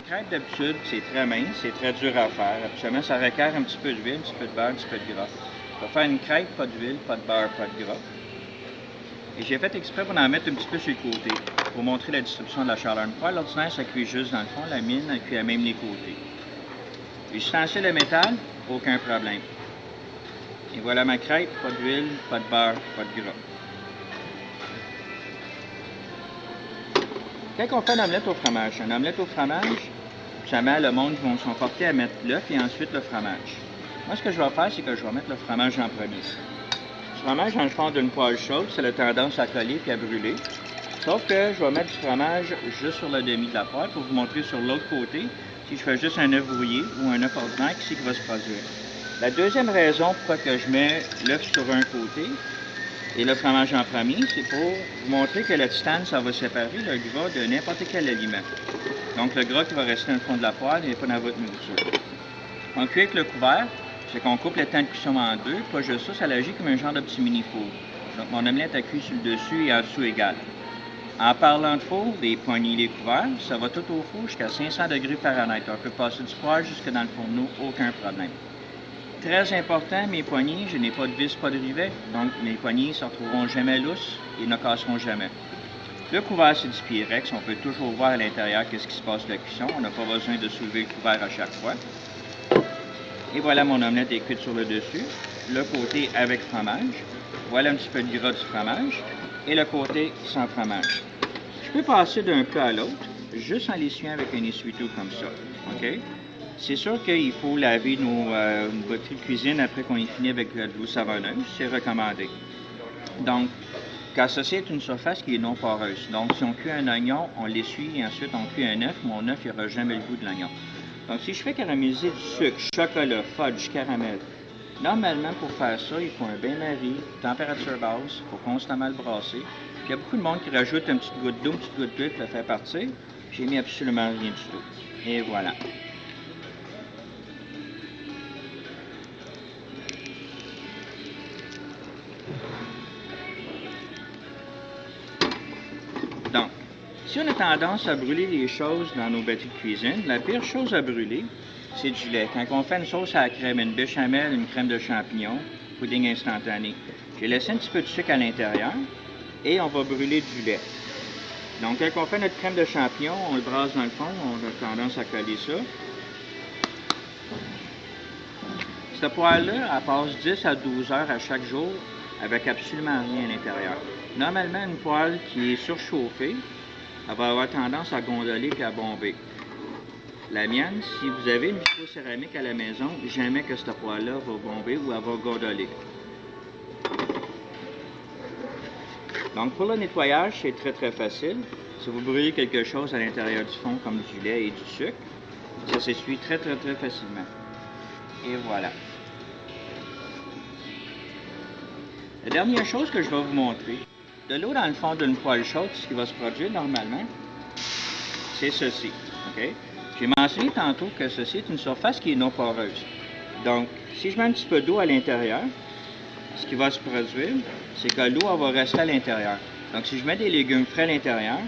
crêpe, d'habitude, c'est très mince, c'est très dur à faire. Habituellement, ça requiert un petit peu d'huile, un petit peu de beurre, un petit peu de gras. Je vais faire une crêpe, pas d'huile, pas de beurre, pas de gras. Et j'ai fait exprès pour en mettre un petit peu sur les côtés, pour montrer la distribution de la chaleur. Une poêle ordinaire, ça cuit juste dans le fond. La mienne, elle cuit à même les côtés. L'ustensile de métal, aucun problème. Et voilà ma crêpe, pas d'huile, pas de beurre, pas de gras. Quand on fait une omelette au fromage, jamais le monde sont portés à mettre l'œuf et ensuite le fromage. Moi, ce que je vais faire, c'est que je vais mettre le fromage en premier. Le fromage, dans le fond d'une poêle chaude, ça a tendance à coller et à brûler. Sauf que je vais mettre du fromage juste sur le demi de la poêle pour vous montrer sur l'autre côté si je fais juste un œuf brouillé ou un œuf ordinaire, qui va se produire. La deuxième raison pourquoi que je mets l'œuf sur un côté et le fromage en premier, c'est pour vous montrer que la titane, ça va séparer le gras de n'importe quel aliment. Donc le gras qui va rester dans le fond de la poêle et pas dans votre nourriture. On cuit avec le couvert, c'est qu'on coupe le temps de cuisson en deux. Pas juste ça, ça agit comme un genre de petit mini-four. Donc mon omelette a cuit sur le dessus et en dessous égal. En parlant de four, les poignées, les couverts, ça va tout au four jusqu'à 500 degrés Fahrenheit. On peut passer du poêle jusque dans le fourneau, aucun problème. Très important, mes poignées, je n'ai pas de vis, pas de rivet, donc mes poignées ne se retrouveront jamais lousses et ne casseront jamais. Le couvert, c'est du Pyrex, on peut toujours voir à l'intérieur qu'est-ce qui se passe de la cuisson, on n'a pas besoin de soulever le couvert à chaque fois. Et voilà, mon omelette est cuite sur le dessus, le côté avec fromage, voilà un petit peu de gras du fromage, et le côté sans fromage. Je peux passer d'un plat à l'autre, juste en l'essuyant avec un essuie-tout comme ça, ok? C'est sûr qu'il faut laver nos boîtiers de cuisine après qu'on ait fini avec de l'eau savonneuse, c'est recommandé. Donc, car ceci est une surface qui est non poreuse. Donc, si on cuit un oignon, on l'essuie et ensuite on cuit un œuf, mon œuf n'aura jamais le goût de l'oignon. Donc, si je fais caraméliser du sucre, chocolat, fudge, caramel, normalement pour faire ça, il faut un bain-marie, température basse, il faut constamment le brasser. Puis il y a beaucoup de monde qui rajoute une petite goutte d'eau, une petite goutte d'huile pour le faire partir. J'ai mis absolument rien du tout. Et voilà. Donc, si on a tendance à brûler les choses dans nos boîtiers de cuisine, la pire chose à brûler, c'est du lait. Quand on fait une sauce à la crème, une béchamel, une crème de champignons, pudding instantané, j'ai laissé un petit peu de sucre à l'intérieur et on va brûler du lait. Donc, quand on fait notre crème de champignons, on le brasse dans le fond, on a tendance à coller ça. Cette poêle-là, elle passe 10 à 12 heures à chaque jour avec absolument rien à l'intérieur. Normalement, une poêle qui est surchauffée, elle va avoir tendance à gondoler et à bomber. La mienne, si vous avez une vitrocéramique à la maison, jamais que cette poêle-là va bomber ou elle va gondoler. Donc pour le nettoyage, c'est très facile. Si vous brûlez quelque chose à l'intérieur du fond, comme du lait et du sucre, ça s'essuie très facilement. Et voilà. La dernière chose que je vais vous montrer, de l'eau dans le fond d'une poêle chaude, ce qui va se produire normalement, c'est ceci. Okay? J'ai mentionné tantôt que ceci est une surface qui est non poreuse. Donc, si je mets un petit peu d'eau à l'intérieur, ce qui va se produire, c'est que l'eau va rester à l'intérieur. Donc, si je mets des légumes frais à l'intérieur,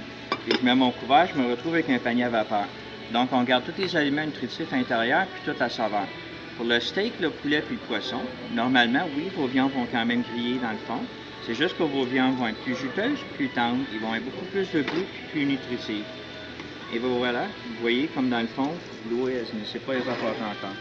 et je mets mon couvert, je me retrouve avec un panier à vapeur. Donc, on garde tous les aliments nutritifs à l'intérieur, puis tout à saveur. Pour le steak, le poulet puis le poisson, normalement, oui, vos viandes vont quand même griller dans le fond. C'est juste que vos viandes vont être plus juteuses, plus tendres, ils vont avoir beaucoup plus de goût, puis plus nutritives. Et voilà, vous voyez comme dans le fond, l'eau ne s'est pas évaporée encore.